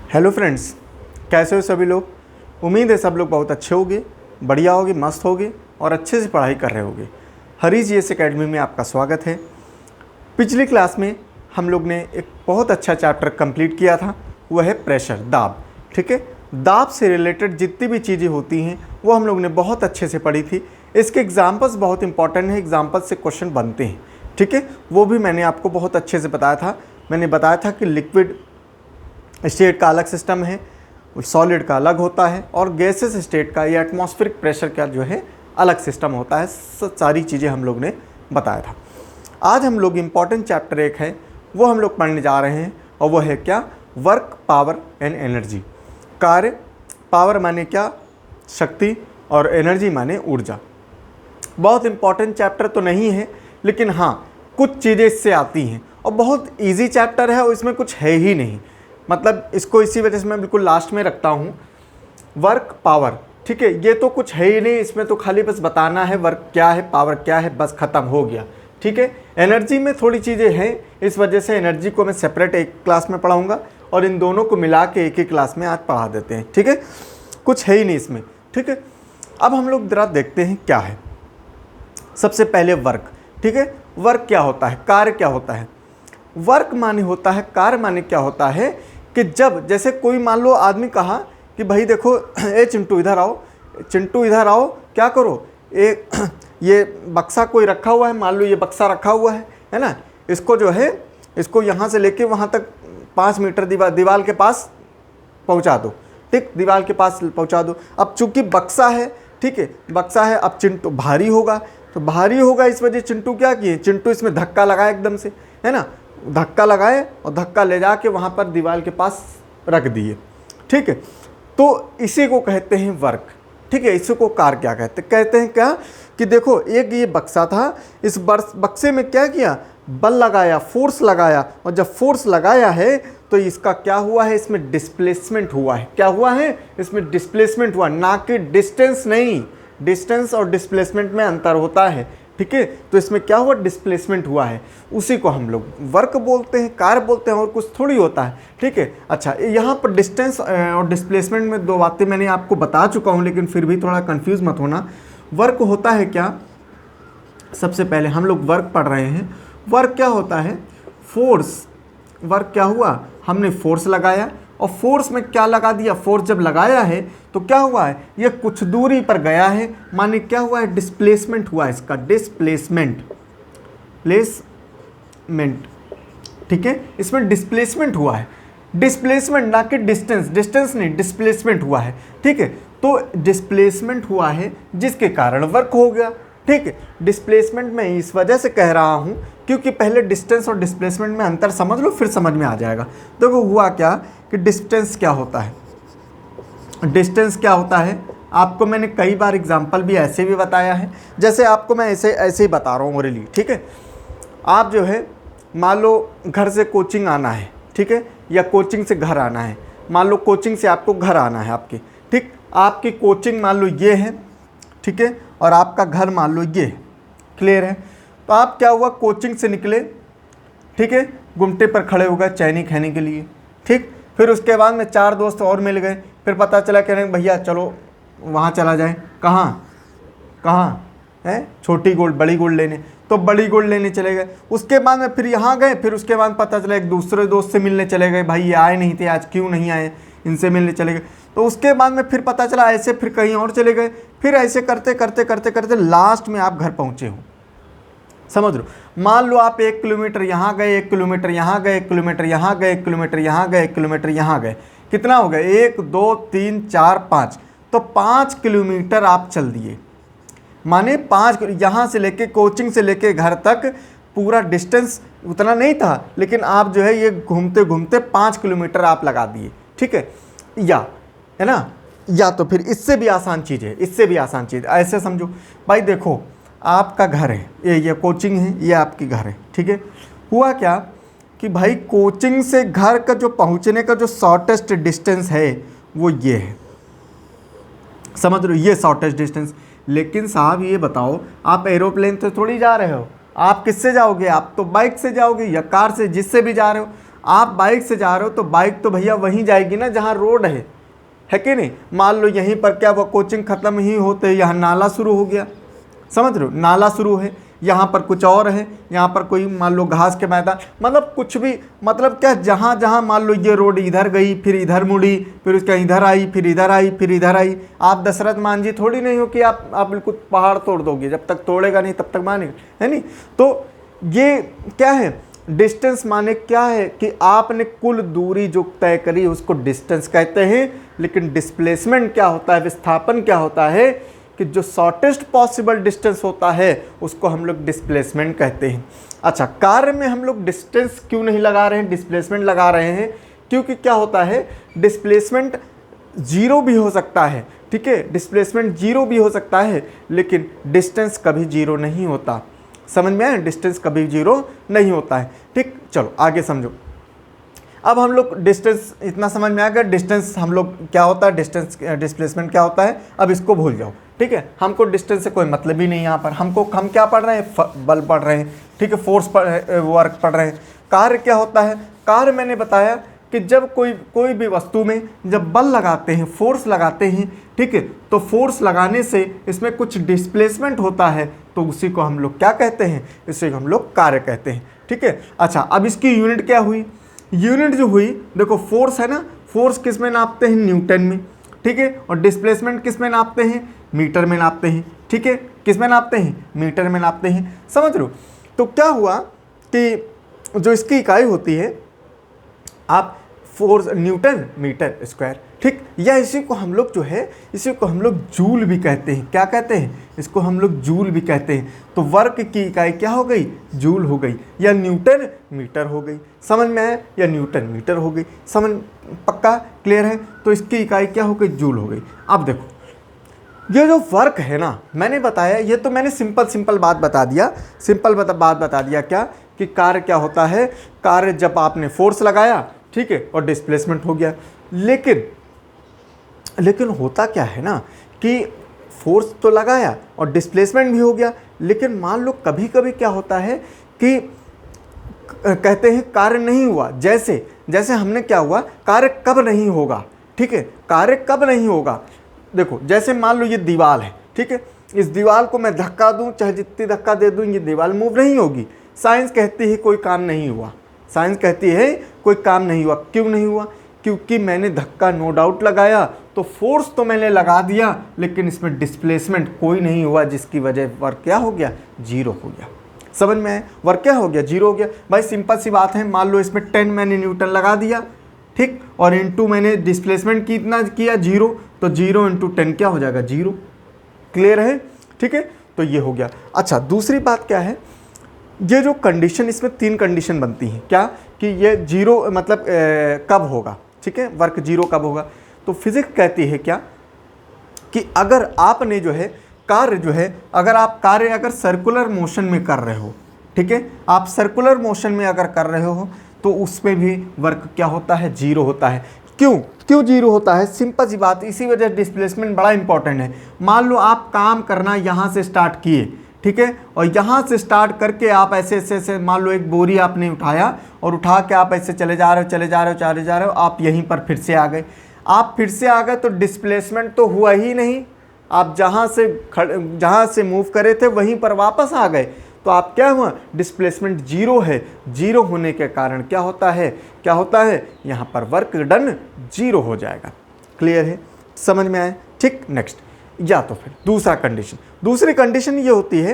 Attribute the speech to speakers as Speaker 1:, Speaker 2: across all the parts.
Speaker 1: Hello friends, कैसे हो सभी लोग। उम्मीद है सब लोग बहुत अच्छे होंगे, बढ़िया होगे, मस्त होगे और अच्छे से पढ़ाई कर रहे होंगे। हरी जीएस एकेडमी में आपका स्वागत है। पिछली क्लास में हम लोग ने एक बहुत अच्छा चैप्टर कंप्लीट किया था, वह है प्रेशर, दाब। ठीक है, दाब से रिलेटेड जितनी भी चीज़ें होती हैं वो हम लोग ने बहुत अच्छे से पढ़ी थी। इसके एग्जाम्पल्स बहुत इंपॉर्टेंट हैं, एग्जाम्पल्स से क्वेश्चन बनते हैं। ठीक है, वो भी मैंने आपको बहुत अच्छे से बताया था। मैंने बताया था कि लिक्विड स्टेट का अलग सिस्टम है, सॉलिड का अलग होता है, और गैसेस स्टेट का या एटमॉस्फेरिक प्रेशर का जो है अलग सिस्टम होता है। सारी चीज़ें हम लोग ने बताया था। आज हम लोग इम्पॉर्टेंट चैप्टर एक है वो हम लोग पढ़ने जा रहे हैं, और वो है क्या, वर्क, पावर एंड एनर्जी। कार्य, पावर माने क्या, शक्ति, और एनर्जी माने ऊर्जा। बहुत इम्पॉर्टेंट चैप्टर तो नहीं है, लेकिन हाँ कुछ चीज़ें इससे आती हैं, और बहुत ईजी चैप्टर है और इसमें कुछ है ही नहीं। मतलब इसको इसी वजह से मैं बिल्कुल लास्ट में रखता हूँ। वर्क, पावर, ठीक है, ये तो कुछ है ही नहीं, इसमें तो खाली बस बताना है वर्क क्या है, पावर क्या है, बस ख़त्म हो गया। ठीक है, एनर्जी में थोड़ी चीज़ें हैं, इस वजह से एनर्जी को मैं सेपरेट एक क्लास में पढ़ाऊँगा और इन दोनों को मिला के एक ही क्लास में आज पढ़ा देते हैं। ठीक है, कुछ है ही नहीं इसमें। ठीक है, अब हम लोग ज़रा देखते हैं क्या है। सबसे पहले वर्क। ठीक है, वर्क क्या होता है, कार्य क्या होता है। वर्क माने होता है, कार्य माने क्या होता है कि जब जैसे कोई मान लो आदमी कहा कि भाई देखो ए चिंटू इधर आओ, चिंटू इधर आओ, क्या करो, ये बक्सा कोई रखा हुआ है, मान लो ये बक्सा रखा हुआ है ना, इसको जो है इसको यहाँ से लेके वहाँ तक 5 मीटर दीवार के पास पहुँचा दो। ठीक, दीवार के पास पहुँचा दो। अब चूंकि बक्सा है, ठीक है, बक्सा है, अब चिंटू भारी होगा, तो भारी होगा इस वजह चिंटू क्या किए, चिंटू इसमें धक्का लगाए एकदम से, है ना, धक्का लगाए और धक्का ले जाके वहाँ पर दीवार के पास रख दिए। ठीक है, तो इसी को कहते हैं वर्क। ठीक है, इसी को कार्य क्या कहते हैं क्या कि देखो एक ये बक्सा था, इस बक्से में क्या किया, बल लगाया, फोर्स लगाया, और जब फोर्स लगाया है तो इसका क्या हुआ है, इसमें डिस्प्लेसमेंट हुआ है। क्या हुआ है, इसमें डिस्प्लेसमेंट हुआ, ना कि डिस्टेंस नहीं। डिस्टेंस और डिस्प्लेसमेंट में अंतर होता है। ठीक है, तो इसमें क्या हुआ, डिस्प्लेसमेंट हुआ है, उसी को हम लोग वर्क बोलते हैं, कार्य बोलते हैं, और कुछ थोड़ी होता है। ठीक है, अच्छा, यहाँ पर डिस्टेंस और डिस्प्लेसमेंट में दो बातें मैंने आपको बता चुका हूँ, लेकिन फिर भी थोड़ा कंफ्यूज मत होना। वर्क होता है क्या, सबसे पहले हम लोग वर्क पढ़ रहे हैं। वर्क क्या होता है, फोर्स। वर्क क्या हुआ, हमने फोर्स लगाया, और फोर्स में क्या लगा दिया, फोर्स जब लगाया है तो क्या हुआ है, ये कुछ दूरी पर गया है, माने क्या हुआ है, डिस्प्लेसमेंट हुआ है, इसका डिस्प्लेसमेंट, प्लेसमेंट। ठीक है, इसमें डिस्प्लेसमेंट हुआ है, डिस्प्लेसमेंट ना कि डिस्टेंस, डिस्टेंस नहीं, डिस्प्लेसमेंट हुआ है। ठीक है, तो डिस्प्लेसमेंट हुआ है जिसके कारण वर्क हो गया। ठीक है, डिस्प्लेसमेंट मैं इस वजह से कह रहा हूँ क्योंकि पहले डिस्टेंस और डिस्प्लेसमेंट में अंतर समझ लो, फिर समझ में आ जाएगा। देखो हुआ क्या कि डिस्टेंस क्या होता है, डिस्टेंस क्या होता है, आपको मैंने कई बार एग्जांपल भी ऐसे भी बताया है, जैसे आपको मैं ऐसे ही बता रहा हूँ ओरली। ठीक है, आप जो है मान लो घर से कोचिंग आना है, ठीक है, या कोचिंग से घर आना है। मान लो कोचिंग से आपको घर आना है आपके, ठीक, आपकी कोचिंग मान लो ये है, ठीक है, और आपका घर मान लो ये, क्लियर है। तो आप क्या हुआ, कोचिंग से निकले, ठीक है, गुमटे पर खड़े हो गए चैनी खाने के लिए। ठीक, फिर उसके बाद में 4 दोस्त और मिल गए, फिर पता चला कह रहे हैं भैया चलो वहाँ चला जाए, कहाँ है, छोटी गोल्ड बड़ी गोल्ड लेने, तो बड़ी गोल्ड लेने चले गए। उसके बाद में फिर यहाँ गए, फिर उसके बाद पता चला एक दूसरे दोस्त से मिलने चले गए, भाई ये आए नहीं थे आज, क्यों नहीं आए, इनसे मिलने चले गए। तो उसके बाद में फिर पता चला ऐसे, फिर कहीं और चले गए, फिर ऐसे करते करते करते करते लास्ट में आप घर पहुँचे हो। समझ लो, मान लो आप 1 किलोमीटर यहाँ गए, 1 किलोमीटर यहाँ गए, 1 किलोमीटर यहाँ गए, 1 किलोमीटर यहाँ गए, 1 किलोमीटर यहाँ गए, कितना हो गया, 1 2 3 4 5, तो 5 किलोमीटर आप चल दिए। माने 5, यहाँ से लेके कोचिंग से लेके घर तक पूरा डिस्टेंस उतना नहीं था, लेकिन आप जो है ये घूमते घूमते 5 किलोमीटर आप लगा दिए। ठीक है, या है ना, या तो फिर इससे भी आसान चीज़ है, इससे भी आसान चीज़ ऐसे समझो, भाई देखो आपका घर है, ये कोचिंग है, ये आपकी घर है। ठीक है, हुआ क्या कि भाई कोचिंग से घर का जो पहुंचने का जो शॉर्टेस्ट डिस्टेंस है वो ये है, समझ लो, ये शॉर्टेस्ट डिस्टेंस। लेकिन साहब ये बताओ, आप एरोप्लेन से थोड़ी जा रहे हो, आप किससे जाओगे, आप तो बाइक से जाओगे या कार से, जिससे भी जा रहे हो। आप बाइक से जा रहे हो तो बाइक तो भैया वहीं जाएगी ना जहाँ रोड है कि नहीं। मान लो यहीं पर क्या वो कोचिंग ख़त्म ही होते यहाँ नाला शुरू हो गया, समझ रहे हो, नाला शुरू है, यहाँ पर कुछ और है, यहाँ पर कोई मान लो घास के मैदान, मतलब कुछ भी, मतलब क्या जहाँ जहाँ मान लो ये रोड इधर गई, फिर इधर मुड़ी, फिर उसका इधर आई, फिर इधर आई, फिर इधर आई। आप दशरथ मान जी थोड़ी नहीं हो कि आप बिल्कुल पहाड़ तोड़ दोगे, जब तक तोड़ेगा नहीं तब तक मानेगा, है नहीं। तो ये क्या है, डिस्टेंस माने क्या है कि आपने कुल दूरी जो तय करी उसको डिस्टेंस कहते हैं। लेकिन डिस्प्लेसमेंट क्या होता है, विस्थापन क्या होता है कि जो शॉर्टेस्ट पॉसिबल डिस्टेंस होता है उसको हम लोग डिस्प्लेसमेंट कहते हैं। अच्छा, कार्य में हम लोग डिस्टेंस क्यों नहीं लगा रहे हैं, डिस्प्लेसमेंट लगा रहे हैं, क्योंकि क्या होता है डिस्प्लेसमेंट जीरो भी हो सकता है, ठीक है, डिस्प्लेसमेंट जीरो भी हो सकता है, लेकिन डिस्टेंस कभी जीरो नहीं होता। समझ में आया, डिस्टेंस कभी जीरो नहीं होता है, ठीक। चलो आगे समझो। अब हम लोग डिस्टेंस इतना समझ में आ गया, डिस्टेंस हम लोग क्या होता है, डिस्टेंस डिस्प्लेसमेंट क्या होता है, अब इसको भूल जाओ, ठीक है। हमको डिस्टेंस से कोई मतलब ही नहीं यहाँ पर, हम क्या पढ़ रहे हैं, बल पढ़ रहे हैं, ठीक है, फोर्स वर्क पढ़ रहे हैं। कार्य क्या होता है, कार्य मैंने बताया कि जब कोई भी वस्तु में जब बल लगाते हैं, फोर्स लगाते हैं, ठीक है, तो फोर्स लगाने से इसमें कुछ डिस्प्लेसमेंट होता है, तो उसी को हम लोग क्या कहते हैं, इसे हम लोग कार्य कहते हैं, ठीक है। अच्छा, अब इसकी यूनिट क्या हुई, यूनिट जो हुई, देखो फोर्स है ना, फोर्स किस में नापते हैं, न्यूटन में, ठीक है, और डिस्प्लेसमेंट किस में नापते हैं, मीटर में नापते हैं, ठीक है, किस में नापते हैं, मीटर में नापते हैं, समझ लो। तो क्या हुआ कि जो इसकी इकाई होती है, आप फोर्स न्यूटन मीटर स्क्वायर, ठीक, या इसी को हम लोग जो है, इसी को हम लोग जूल भी कहते हैं। क्या कहते हैं, इसको हम लोग जूल भी कहते हैं। तो वर्क की इकाई क्या हो गई, जूल हो गई, या न्यूटन मीटर हो गई, समझ में आया, या न्यूटन मीटर हो गई, समझ पक्का क्लियर है। तो इसकी इकाई क्या हो गई, जूल हो गई। अब देखो ये जो वर्क है ना, मैंने बताया, ये तो मैंने सिंपल बात बता दिया, बात बता दिया क्या कि कार्य क्या होता है, कार्य जब आपने फोर्स लगाया, ठीक है, और डिस्प्लेसमेंट हो गया। लेकिन होता क्या है ना कि फोर्स तो लगाया और डिस्प्लेसमेंट भी हो गया, लेकिन मान लो कभी कभी क्या होता है कि कहते हैं कार्य नहीं हुआ। जैसे हमने क्या हुआ, कार्य कब नहीं होगा, ठीक है, कार्य कब नहीं होगा, देखो जैसे मान लो ये दीवार है, ठीक है, इस दीवार को मैं धक्का दूं, चाहे जितनी धक्का दे दूं, ये दीवार मूव नहीं होगी। साइंस कहती है कोई काम नहीं हुआ, साइंस कहती है कोई काम नहीं हुआ। क्यों नहीं हुआ, क्योंकि मैंने धक्का नो डाउट लगाया, तो फोर्स तो मैंने लगा दिया, लेकिन इसमें डिस्प्लेसमेंट कोई नहीं हुआ, जिसकी वजह वर्क क्या हो गया, जीरो हो गया। समझ में आया, वर्क क्या हो गया, जीरो हो गया। भाई सिंपल सी बात है, मान लो इसमें 10 मैंने न्यूटन लगा दिया, ठीक, और इनटू मैंने डिस्प्लेसमेंट कितना किया, जीरो, तो 0 × 10 क्या हो जाएगा, जीरो। क्लियर है, ठीक है, तो ये हो गया। अच्छा, दूसरी बात क्या है, ये जो कंडीशन, इसमें 3 कंडीशन बनती हैं, क्या कि ये जीरो मतलब कब होगा, ठीक है, वर्क जीरो कब होगा। तो फिजिक्स कहती है क्या कि अगर आपने जो है कार्य जो है, अगर आप कार्य अगर सर्कुलर मोशन में कर रहे हो, ठीक है, आप सर्कुलर मोशन में अगर कर रहे हो, तो उसमें भी वर्क क्या होता है, जीरो होता है। क्यों जीरो होता है, सिंपल सी बात, इसी वजह डिस्प्लेसमेंट बड़ा इंपॉर्टेंट है। मान लो आप काम करना यहाँ से स्टार्ट किए, ठीक है, और यहाँ से स्टार्ट करके आप ऐसे मान लो एक बोरी आपने उठाया, और उठा के आप ऐसे चले जा रहे हो, आप यहीं पर फिर से आ गए, तो डिस्प्लेसमेंट तो हुआ ही नहीं। आप जहाँ से मूव करे थे वहीं पर वापस आ गए, तो आप क्या हुआ, डिस्प्लेसमेंट जीरो है। जीरो होने के कारण क्या होता है, यहाँ पर वर्क डन जीरो हो जाएगा। क्लियर है, समझ में आया, ठीक। नेक्स्ट, या तो फिर दूसरी कंडीशन ये होती है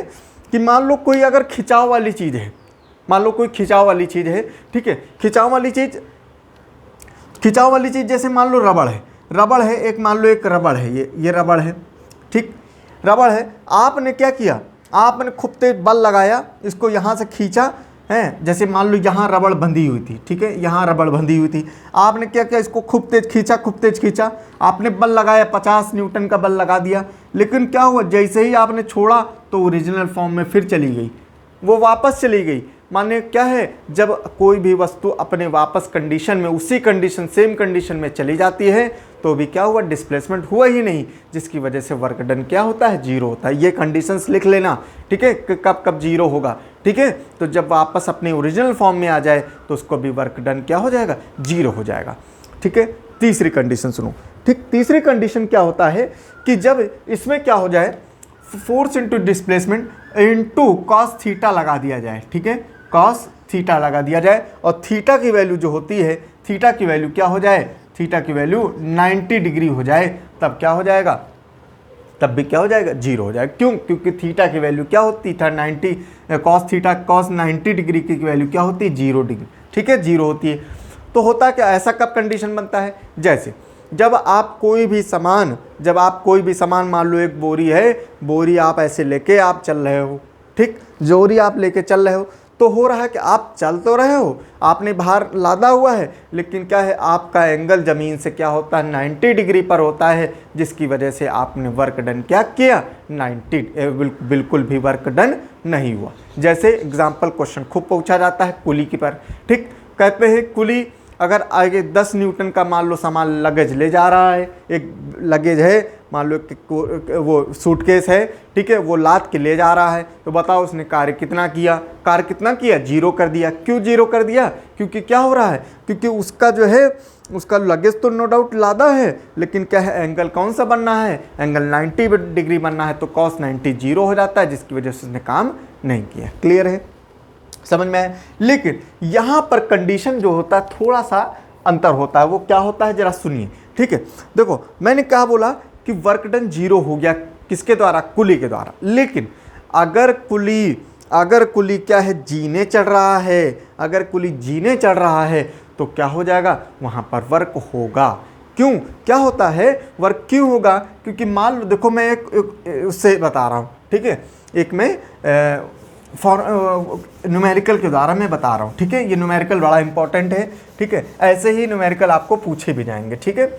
Speaker 1: कि मान लो कोई अगर खिंचाव वाली चीज़ है, ठीक है, खिंचाव वाली चीज़ जैसे मान लो रबड़ है, एक मान लो एक रबड़ है, ये रबड़ है, ठीक, रबड़ है। आपने क्या किया, आपने खूब तेज बल लगाया, इसको यहाँ से खींचा है, जैसे मान लो यहाँ रबड़ बंधी हुई थी, ठीक है, यहाँ रबड़ बंधी हुई थी, आपने क्या किया, इसको खूब तेज खींचा, आपने बल लगाया, 50 न्यूटन का बल लगा दिया, लेकिन क्या हुआ, जैसे ही आपने छोड़ा तो ओरिजिनल फॉर्म में फिर चली गई, वो वापस चली गई। माने क्या है, जब कोई भी वस्तु अपने वापस कंडीशन में, उसी कंडीशन, सेम कंडीशन में चली जाती है तो भी क्या हुआ, डिस्प्लेसमेंट हुआ ही नहीं, जिसकी वजह से वर्क डन क्या होता है, जीरो होता है। ये कंडीशंस लिख लेना, ठीक है, कब कब जीरो होगा, ठीक है। तो जब वापस अपने ओरिजिनल फॉर्म में आ जाए तो उसको भी वर्क डन क्या हो जाएगा, जीरो हो जाएगा, ठीक है। तीसरी कंडीशन सुनो, ठीक। तीसरी कंडीशन क्या होता है कि जब इसमें क्या हो जाए, force into displacement into cos theta लगा दिया जाए, ठीक है, कॉस थीटा लगा दिया जाए, और थीटा की वैल्यू जो होती है, थीटा की वैल्यू क्या हो जाए, थीटा की वैल्यू 90 डिग्री हो जाए, तब क्या हो जाएगा, तब भी क्या हो जाएगा, जीरो हो जाएगा। क्यों, क्योंकि थीटा की वैल्यू क्या होती था, 90, कॉस थीटा, कॉस 90 डिग्री की वैल्यू क्या होती है, 0 डिग्री, ठीक है, जीरो होती है। तो होता क्या, ऐसा कब कंडीशन बनता है, जैसे जब आप कोई भी सामान, मान लो एक बोरी है, बोरी आप ऐसे लेके आप चल रहे हो, ठीक, बोरी आप लेके चल रहे हो, तो हो रहा है कि आप चल तो रहे हो, आपने भार लादा हुआ है, लेकिन क्या है, आपका एंगल ज़मीन से क्या होता है, 90 डिग्री पर होता है, जिसकी वजह से आपने वर्क डन क्या किया, 90, बिल्कुल भी वर्क डन नहीं हुआ। जैसे एग्जाम्पल क्वेश्चन खूब पूछा जाता है कुली की पर, ठीक, कहते हैं कुली अगर आगे 10 न्यूटन का मान लो सामान लगेज ले जा रहा है, एक लगेज है, मान लो वो सूटकेस है, ठीक है, वो लाद के ले जा रहा है, तो बताओ उसने कार्य कितना किया, जीरो कर दिया। क्यों जीरो कर दिया, क्योंकि क्या हो रहा है, क्योंकि उसका जो है, उसका लगेज तो नो डाउट लादा है, लेकिन क्या है, एंगल कौन सा बनना है, एंगल 90 डिग्री बनना है, तो कॉस 90 जीरो हो जाता है, जिसकी वजह से उसने काम नहीं किया। क्लियर है, समझ में आया। लेकिन यहाँ पर कंडीशन जो होता है थोड़ा सा अंतर होता है, वो क्या होता है जरा सुनिए, ठीक है। देखो मैंने क्या बोला कि वर्क डन जीरो हो गया, किसके द्वारा, कुली के द्वारा। लेकिन अगर कुली क्या है, जीने चढ़ रहा है, अगर कुली जीने चढ़ रहा है तो क्या हो जाएगा, वहाँ पर वर्क होगा। क्यों, क्या होता है, वर्क क्यों होगा, क्योंकि मान लो, देखो मैं एक उससे बता रहा हूँ, ठीक है, एक मैं न्यूमेरिकल के द्वारा मैं बता रहा हूँ, ठीक है, ये न्यूमेरिकल बड़ा इंपॉर्टेंट है, ठीक है, ऐसे ही न्यूमेरिकल आपको पूछे भी जाएंगे, ठीक है,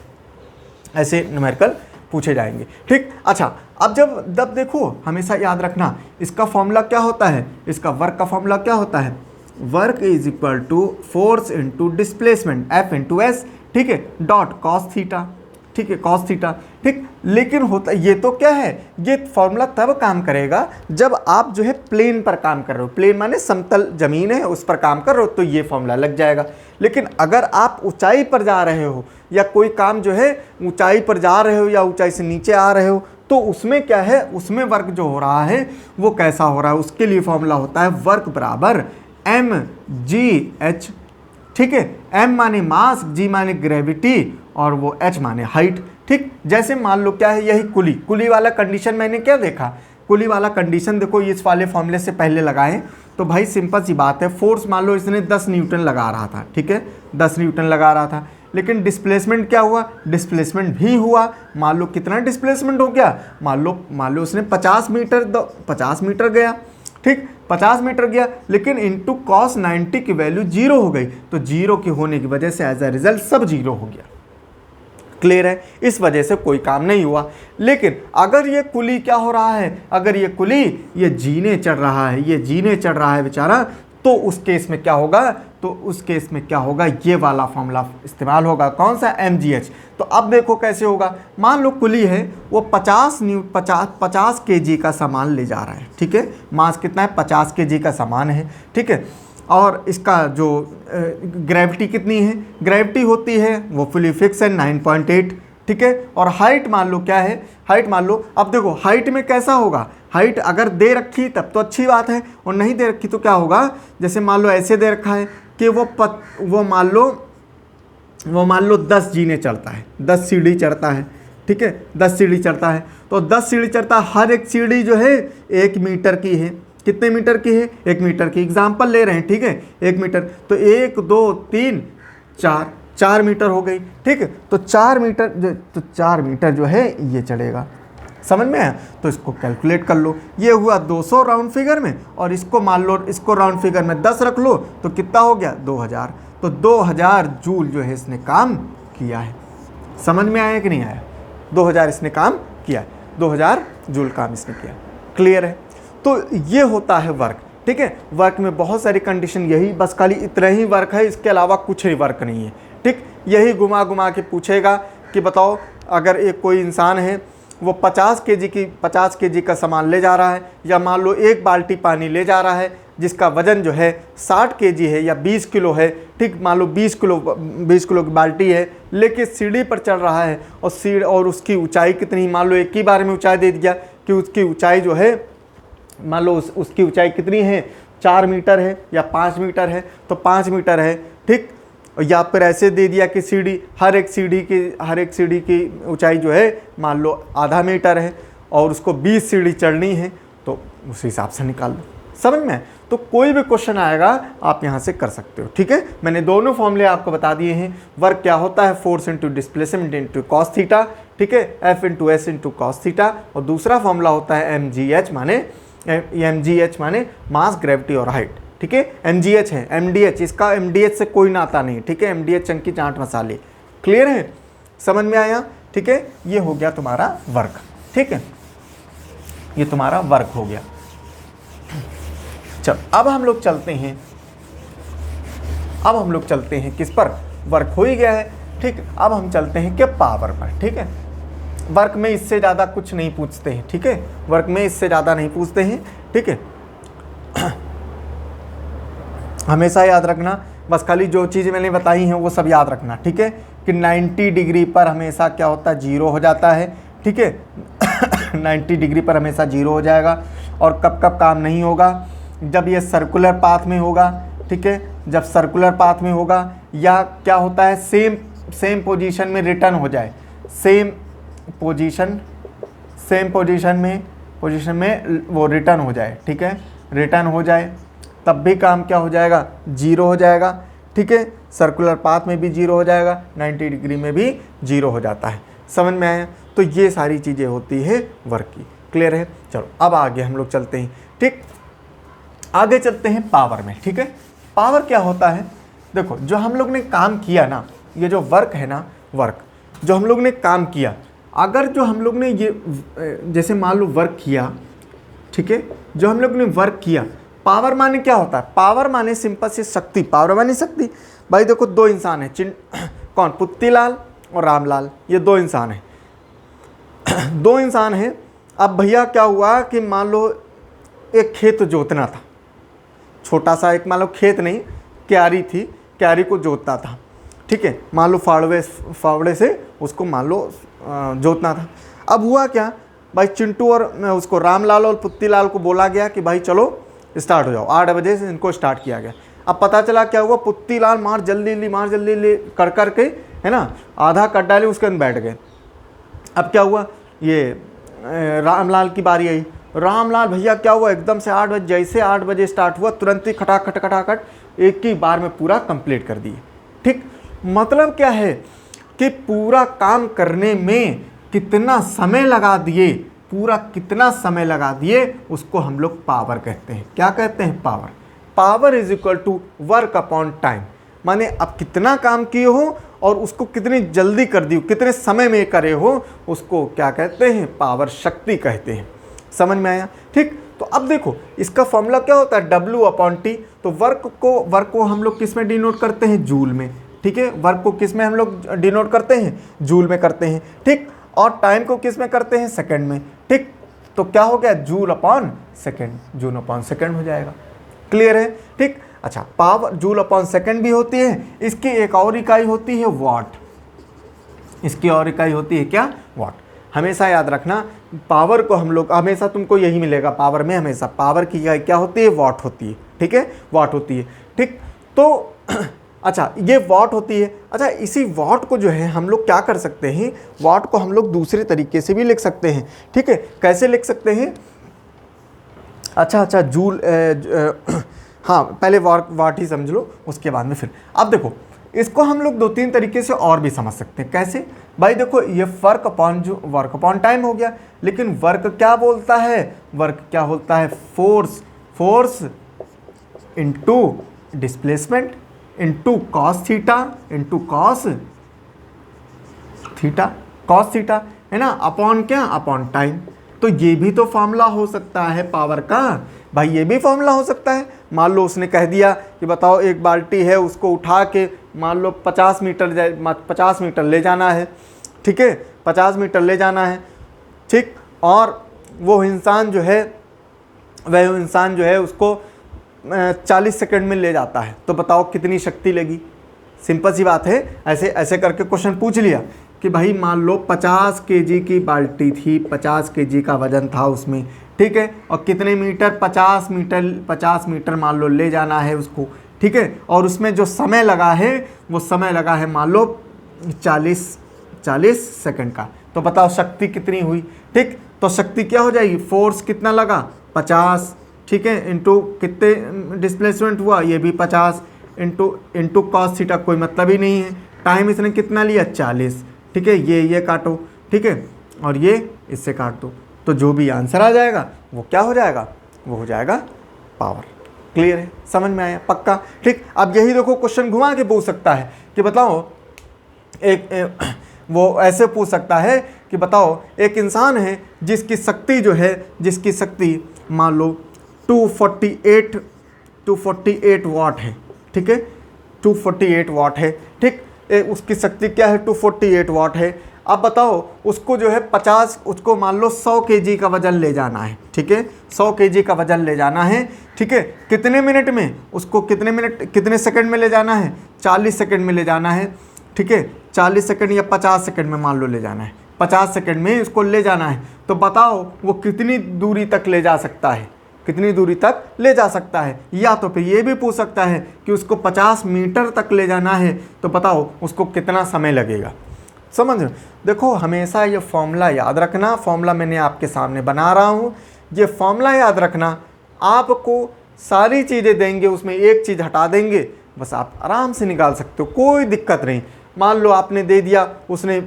Speaker 1: ऐसे न्यूमेरिकल पूछे जाएंगे, ठीक। अच्छा, अब जब देखो हमेशा याद रखना, इसका फॉर्मूला क्या होता है, इसका वर्क का फॉर्मूला क्या होता है, work is equal to force into displacement, F into s, ठीक है, डॉट कॉस थीटा, ठीक है, कॉस थीटा, ठीक। लेकिन होता ये तो क्या है, ये फॉर्मूला तब काम करेगा जब आप जो है प्लेन पर काम कर रहे हो, प्लेन माने समतल जमीन है उस पर काम कर रहे हो, तो ये फॉर्मूला लग जाएगा। लेकिन अगर आप ऊंचाई पर जा रहे हो, या कोई काम जो है ऊंचाई पर जा रहे हो या ऊंचाई से नीचे आ रहे हो, तो उसमें क्या है, उसमें वर्क जो हो रहा है वो कैसा हो रहा है, उसके लिए फॉर्मूला होता है वर्क बराबर mgh, ठीक है, m माने मास, g माने ग्रेविटी, और वो h माने हाइट, ठीक। जैसे मान लो क्या है, यही कुली वाला कंडीशन मैंने क्या देखा, कुली वाला कंडीशन देखो इस वाले फॉर्मूले से पहले लगाएं तो भाई सिंपल सी बात है, फोर्स मान लो इसने 10 न्यूटन लगा रहा था, ठीक है, 10 न्यूटन लगा रहा था, लेकिन डिस्प्लेसमेंट क्या हुआ, डिस्प्लेसमेंट भी हुआ, मान लो कितना डिस्प्लेसमेंट हो गया, मान लो उसने 50 मीटर गया, ठीक, 50 मीटर गया, लेकिन इंटू कॉस 90 की वैल्यू जीरो हो गई, तो जीरो की होने की वजह से एज अ रिजल्ट सब जीरो हो गया। क्लियर है, इस वजह से कोई काम नहीं हुआ। लेकिन अगर ये कुली क्या हो रहा है, अगर ये कुली ये जीने चढ़ रहा है बेचारा, तो उस केस में क्या होगा, ये वाला फॉर्मूला इस्तेमाल होगा, कौन सा, mgh। तो अब देखो कैसे होगा, मान लो कुली है वो 50 kg का सामान ले जा रहा है, ठीक है, मास कितना है, 50 kg का सामान है, ठीक है, और इसका जो ग्रेविटी कितनी है, ग्रेविटी होती है वो फुली फिक्स है 9.8, ठीक है, और हाइट मान लो क्या है, हाइट मान लो, अब देखो हाइट में कैसा होगा, हाइट अगर दे रखी तब तो अच्छी बात है, और नहीं दे रखी तो क्या होगा, जैसे मान लो ऐसे दे रखा है कि वो मान लो 10 जीने चढ़ता है, 10 सीढ़ी चढ़ता है, ठीक है, 10 सीढ़ी चढ़ता है, तो 10 सीढ़ी चढ़ता है, हर एक सीढ़ी जो है 1 मीटर की है, कितने मीटर की है, 1 मीटर की, एग्जाम्पल ले रहे हैं, ठीक है, 1 मीटर, तो 1 2 3 4 मीटर हो गई, ठीक है, तो 4 मीटर जो है ये चढ़ेगा, समझ में आया। तो इसको कैलकुलेट कर लो, ये हुआ 200 राउंड फिगर में, और इसको मान लो इसको राउंड फिगर में 10 रख लो, तो कितना हो गया, 2000, तो 2000 जूल जो है इसने काम किया है। समझ में आया कि नहीं आया, 2000 इसने काम किया है, 2000 जूल काम इसने किया। क्लियर है, तो ये होता है वर्क। ठीक है। वर्क में बहुत सारी कंडीशन, यही बस खाली इतना ही वर्क है, इसके अलावा कुछ ही वर्क नहीं है, ठीक। यही घुमा घुमा के पूछेगा कि बताओ अगर एक कोई इंसान है वो 50 केजी का सामान ले जा रहा है, या मान लो 1 बाल्टी पानी ले जा रहा है जिसका वज़न जो है 60 केजी है या 20 किलो है, ठीक। मान लो 20 किलो की बाल्टी है, लेके सीढ़ी पर चढ़ रहा है और उसकी ऊंचाई कितनी, मान लो एक ही बार में ऊंचाई दे दिया कि उसकी ऊंचाई जो है, मान लो उसकी ऊंचाई कितनी है, 4 मीटर है या 5 मीटर है, तो 5 मीटर है, ठीक। या फिर ऐसे दे दिया कि हर एक सीढ़ी की ऊंचाई जो है मान लो आधा मीटर है और उसको 20 सीढ़ी चढ़नी है, तो उस हिसाब से निकाल लो। समझ में? तो कोई भी क्वेश्चन आएगा आप यहाँ से कर सकते हो, ठीक है। मैंने दोनों फॉर्मूले आपको बता दिए हैं। वर्क क्या होता है, force into displacement into cos theta, ठीक है, F into S into cos theta. और दूसरा फॉर्मूला होता है mgh माने मास, ग्रेविटी और हाइट, ठीक है। mgh है, mdh, इसका mdh से कोई नाता नहीं, ठीक है। mdh चंकी चाट मसाले, क्लियर है, समझ में आया, ठीक है। ये हो गया तुम्हारा वर्क, ठीक है, ये तुम्हारा वर्क हो गया। चल अब हम लोग चलते हैं किस पर, वर्क हो ही गया है, ठीक। अब हम चलते हैं क्या, पावर पर, ठीक है। वर्क में इससे ज़्यादा कुछ नहीं पूछते हैं, ठीक है, वर्क में इससे ज़्यादा नहीं पूछते हैं, ठीक है। हमेशा याद रखना, बस खाली जो चीज़ें मैंने बताई हैं वो सब याद रखना, ठीक है, कि 90 डिग्री पर हमेशा क्या होता है, 0 हो जाता है, ठीक है। 90 डिग्री पर हमेशा 0 हो जाएगा। और कब कब काम नहीं होगा, जब ये सर्कुलर पाथ में होगा, ठीक है, जब सर्कुलर पाथ में होगा, या क्या होता है सेम पोजीशन में रिटर्न हो जाए, सेम पोजीशन में वो रिटर्न हो जाए, ठीक है, रिटर्न हो जाए, तब भी काम क्या हो जाएगा, 0 हो जाएगा, ठीक है। सर्कुलर पाथ में भी 0 हो जाएगा, 90 डिग्री में भी 0 हो जाता है। समझ में आया? तो ये सारी चीज़ें होती है वर्क की, क्लियर है। चलो अब आगे हम लोग चलते हैं, ठीक, आगे चलते हैं पावर में, ठीक है। पावर क्या होता है, देखो जो हम लोग ने काम किया ना, ये जो वर्क है ना, वर्क जो हम लोग ने काम किया, अगर जो हम लोग ने ये जैसे मान लो वर्क किया, ठीक है, जो हम लोग ने वर्क किया, पावर माने क्या होता है, पावर माने सिंपल से शक्ति, पावर माने शक्ति। भाई देखो 2 इंसान हैं, कौन, पुत्तीलाल और रामलाल, ये 2 इंसान हैं। 2 इंसान हैं। अब भैया क्या हुआ कि मान लो एक खेत जोतना था, छोटा सा एक, मान लो खेत नहीं, क्यारी थी, क्यारी को जोतना था, ठीक है, मान लो फावड़े से उसको मान लो जोतना था। अब हुआ क्या, भाई चिंटू और उसको रामलाल और पुत्तीलाल को बोला गया कि भाई चलो स्टार्ट हो जाओ, 8 बजे से इनको स्टार्ट किया गया। अब पता चला क्या हुआ, पुत्तीलाल मार जल्दी कर करके, है ना, आधा कट डाले, उसके अंदर बैठ गए। अब क्या हुआ, ये रामलाल की बारी आई। रामलाल भैया क्या हुआ, एकदम से 8 बजे, जैसे 8 बजे स्टार्ट हुआ, तुरंत ही खटाखट एक ही बार में पूरा कंप्लीट कर दिए, ठीक। मतलब क्या है कि पूरा काम करने में कितना समय लगा दिए, कितना समय लगा दिए, उसको हम लोग पावर कहते हैं। क्या कहते हैं, power is equal to work upon time. माने अब कितना काम किए हो और उसको कितनी जल्दी कर दी, कितने समय में करे हो, उसको क्या कहते हैं, पावर, शक्ति कहते हैं। समझ में आया, ठीक। तो अब देखो इसका फॉर्मूला क्या होता है, W/T। तो वर्क को हम लोग किस में डिनोट करते हैं, जूल में, ठीक है। वर्क को किस में हम लोग डिनोट करते हैं, जूल में करते हैं, ठीक। और टाइम को किस में करते हैं, सेकंड में, ठीक। तो क्या हो गया, जूल/सेकंड हो जाएगा, क्लियर है, ठीक। अच्छा, पावर जूल/सेकंड भी होती है, इसकी एक और इकाई होती है वाट, इसकी और इकाई होती है क्या, वाट। हमेशा याद रखना, पावर को हम लोग हमेशा, तुमको यही मिलेगा पावर में, हमेशा पावर की इकाई क्या होती है, वाट होती है, ठीक है, वाट होती है, ठीक। तो अच्छा, ये वाट होती है। अच्छा, इसी वाट को जो है हम लोग क्या कर सकते हैं, वाट को हम लोग दूसरे तरीके से भी लिख सकते हैं, ठीक है। कैसे लिख सकते हैं, अच्छा जूल, हाँ पहले वाट ही समझ लो, उसके बाद में फिर। अब देखो इसको हम लोग 2-3 तरीके से और भी समझ सकते हैं। कैसे, भाई देखो ये वर्क अपॉन टाइम हो गया, लेकिन वर्क क्या बोलता है, वर्क क्या बोलता है, force into displacement into cos theta, है ना, अपॉन क्या, अपॉन टाइम। तो ये भी तो फॉर्मूला हो सकता है पावर का, भाई ये भी फॉर्मूला हो सकता है। मान लो उसने कह दिया कि बताओ एक बाल्टी है, उसको उठा के मान लो 50 मीटर ले जाना है, ठीक है, 50 मीटर ले जाना है, ठीक, और वह इंसान जो है उसको 40 सेकंड में ले जाता है, तो बताओ कितनी शक्ति लगी। सिंपल सी बात है। ऐसे ऐसे करके क्वेश्चन पूछ लिया कि भाई मान लो 50 केजी की बाल्टी थी, 50 केजी का वजन था उसमें, ठीक है, और कितने मीटर, 50 मीटर मान लो ले जाना है उसको, ठीक है, और उसमें जो समय लगा है वो समय लगा है मान लो 40 सेकंड का। तो बताओ शक्ति कितनी हुई, ठीक। तो शक्ति क्या हो जाएगी, फोर्स कितना लगा 50, ठीक है, इंटू कितने डिस्प्लेसमेंट हुआ ये भी 50, इंटू कॉस थीटा, कोई मतलब ही नहीं है। टाइम इसने कितना लिया 40, ठीक है, ये काटो, ठीक है, और ये इससे काट दो, तो जो भी आंसर आ जाएगा वो क्या हो जाएगा, वो हो जाएगा पावर। क्लियर है, समझ में आया, पक्का, ठीक। अब यही देखो क्वेश्चन घुमा के पूछ सकता है कि बताओ वो ऐसे पूछ सकता है कि बताओ एक इंसान है जिसकी शक्ति मान लो 248 वाट है, ठीक है, 248 वाट है, ठीक। उसकी शक्ति क्या है, 248 वाट है। अब बताओ उसको जो है उसको मान लो 100 केजी का वजन ले जाना है, ठीक है, 100 केजी का वजन ले जाना है, ठीक है, कितने मिनट में, उसको कितने सेकंड में ले जाना है, 40 सेकंड में ले जाना है, ठीक है, 40 सेकंड या 50 सेकंड में मान लो ले जाना है, 50 सेकंड में इसको ले जाना है। तो बताओ वो कितनी दूरी तक ले जा सकता है, या तो फिर ये भी पूछ सकता है कि उसको 50 मीटर तक ले जाना है, तो बताओ उसको कितना समय लगेगा। समझ, देखो हमेशा ये फॉर्मूला याद रखना, फॉर्मूला मैंने आपके सामने बना रहा हूँ, ये फॉर्मूला याद रखना, आपको सारी चीज़ें देंगे, उसमें एक चीज़ हटा देंगे, बस आप आराम से निकाल सकते हो, कोई दिक्कत नहीं। मान लो आपने दे दिया, उसने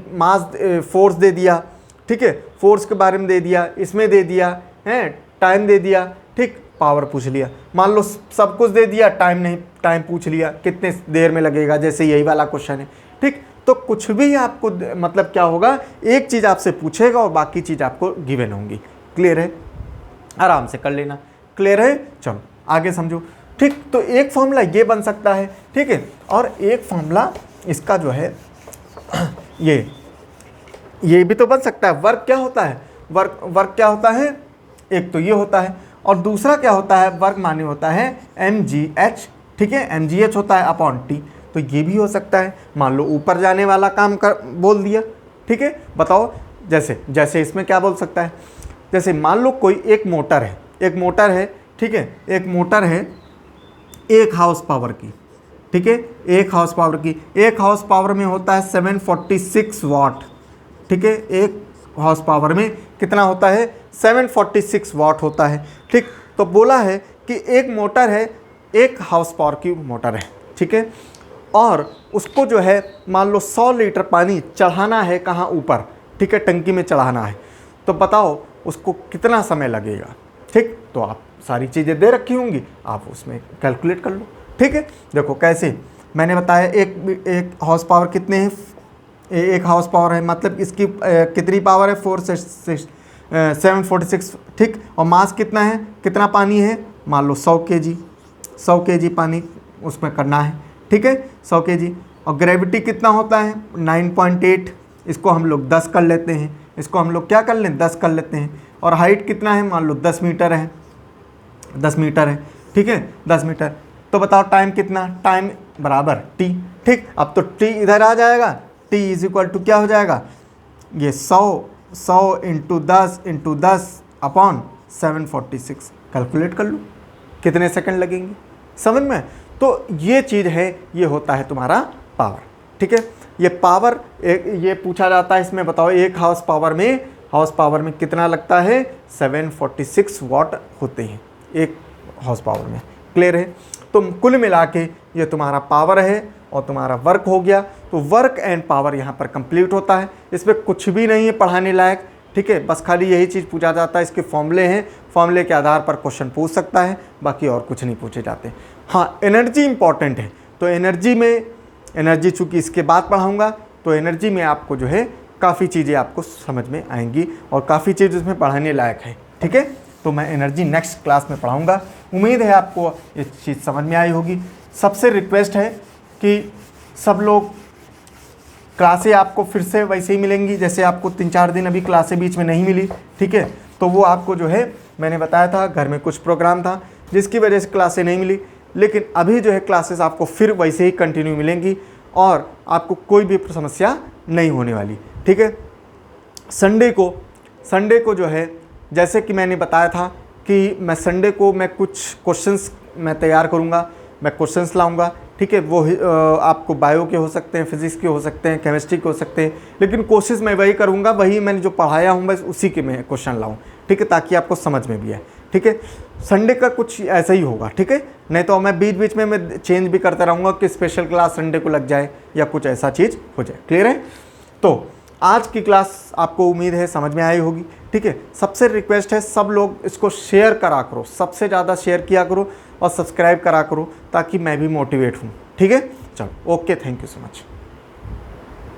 Speaker 1: फोर्स दे दिया, ठीक है, फोर्स के बारे में दे दिया, इसमें दे दिया है, टाइम दे दिया, ठीक, पावर पूछ लिया, मान लो सब कुछ दे दिया, टाइम पूछ लिया कितने देर में लगेगा, जैसे यही वाला क्वेश्चन है, ठीक। तो कुछ भी आपको मतलब क्या होगा, एक चीज़ आपसे पूछेगा और बाकी चीज़ आपको गिवन होंगी। क्लियर है, आराम से कर लेना। क्लियर है, चलो आगे समझो, ठीक। तो एक फॉर्मूला ये बन सकता है, ठीक है, और एक फॉर्मूला इसका जो है ये भी तो बन सकता है। वर्क क्या होता है, वर्क क्या होता है, एक तो ये होता है, और दूसरा क्या होता है, वर्क माने होता है mgh, ठीक है, mgh होता है अपॉन t। तो ये भी हो सकता है, मान लो ऊपर जाने वाला काम बोल दिया, ठीक है। बताओ जैसे इसमें क्या बोल सकता है, जैसे मान लो कोई एक मोटर है, ठीक है, एक मोटर है 1 हाउस पावर की, ठीक है, 1 हाउस पावर की, 1 हाउस पावर में होता है 746 वाट, ठीक है, 1 हाउस पावर में कितना होता है, 746 वाट होता है, ठीक। तो बोला है कि एक मोटर है, 1 हाउस पावर की मोटर है, ठीक है, और उसको जो है मान लो 100 लीटर पानी चढ़ाना है, कहाँ, ऊपर, ठीक है, टंकी में चढ़ाना है, तो बताओ उसको कितना समय लगेगा, ठीक। तो आप सारी चीज़ें दे रखी होंगी, आप उसमें कैलकुलेट कर लो, ठीक है। देखो कैसे मैंने बताया, एक हाउस पावर कितने हैं, 1 हाउस पावर है, मतलब इसकी कितनी पावर है, 746, ठीक, और मास कितना है, कितना पानी है, मान लो 100 केजी पानी उसमें करना है, ठीक है, 100 केजी, और ग्रेविटी कितना होता है 9.8, इसको हम लोग 10 कर लेते हैं, इसको हम लोग क्या कर लें 10 कर लेते हैं, और हाइट कितना है, मान लो 10 मीटर है, 10 मीटर है, ठीक है, 10 मीटर। तो बताओ टाइम कितना, टाइम बराबर टी, ठीक। अब तो टी इधर आ जाएगा, टी इज इक्वल टू क्या हो जाएगा, ये 100 इंटू 10 अपॉन 746, कैलकुलेट कर लो कितने सेकंड लगेंगे, समझ में। तो ये चीज़ है, ये होता है तुम्हारा पावर, ठीक है। ये पावर ये पूछा जाता है इसमें, बताओ 1 हाउस पावर में कितना लगता है, 746 वाट होते हैं 1 हाउस पावर में। क्लियर है, तो कुल मिला के ये तुम्हारा पावर है और तुम्हारा वर्क हो गया। तो वर्क एंड पावर यहाँ पर कंप्लीट होता है, इसमें कुछ भी नहीं है पढ़ाने लायक, ठीक है, बस खाली यही चीज़ पूछा जाता है। इसके फॉर्मूले हैं, फॉर्मूले के आधार पर क्वेश्चन पूछ सकता है, बाकी और कुछ नहीं पूछे जाते। हाँ, एनर्जी इंपॉर्टेंट है, तो एनर्जी चूँकि इसके बाद पढ़ाऊँगा, तो एनर्जी में आपको जो है काफ़ी चीज़ें आपको समझ में आएंगी और काफ़ी चीज़ उसमें पढ़ाने लायक है, ठीक है। तो मैं एनर्जी नेक्स्ट क्लास में पढ़ाऊँगा। उम्मीद है आपको ये चीज़ समझ में आई होगी। सबसे रिक्वेस्ट है कि सब लोग क्लासें आपको फिर से वैसे ही मिलेंगी जैसे आपको 3-4 दिन अभी क्लासें बीच में नहीं मिली, ठीक है। तो वो आपको जो है मैंने बताया था घर में कुछ प्रोग्राम था जिसकी वजह से क्लासें नहीं मिली, लेकिन अभी जो है क्लासेस आपको फिर वैसे ही कंटिन्यू मिलेंगी और आपको कोई भी समस्या नहीं होने वाली, ठीक है। संडे को जो है जैसे कि मैंने बताया था कि मैं संडे को मैं कुछ क्वेश्चंस मैं तैयार करूँगा, मैं क्वेश्चंस लाऊंगा, ठीक है। वो आपको बायो के हो सकते हैं, फिजिक्स के हो सकते हैं, केमिस्ट्री के हो सकते हैं, लेकिन कोशिश मैं वही करूंगा, वही मैंने जो पढ़ाया हूँ बस उसी के मैं क्वेश्चन लाऊं, ठीक है, ताकि आपको समझ में भी आए, ठीक है। संडे का कुछ ऐसा ही होगा, ठीक है। नहीं तो मैं बीच बीच में मैं चेंज भी करता रहूँगा कि स्पेशल क्लास संडे को लग जाए या कुछ ऐसा चीज़ हो जाए। क्लियर है? तो आज की क्लास आपको उम्मीद है समझ में आई होगी, ठीक है। सबसे रिक्वेस्ट है सब लोग इसको शेयर करा करो, सबसे ज़्यादा शेयर किया करो और सब्सक्राइब करा करो ताकि मैं भी मोटिवेट हूँ, ठीक है। चलो, okay, thank you so much.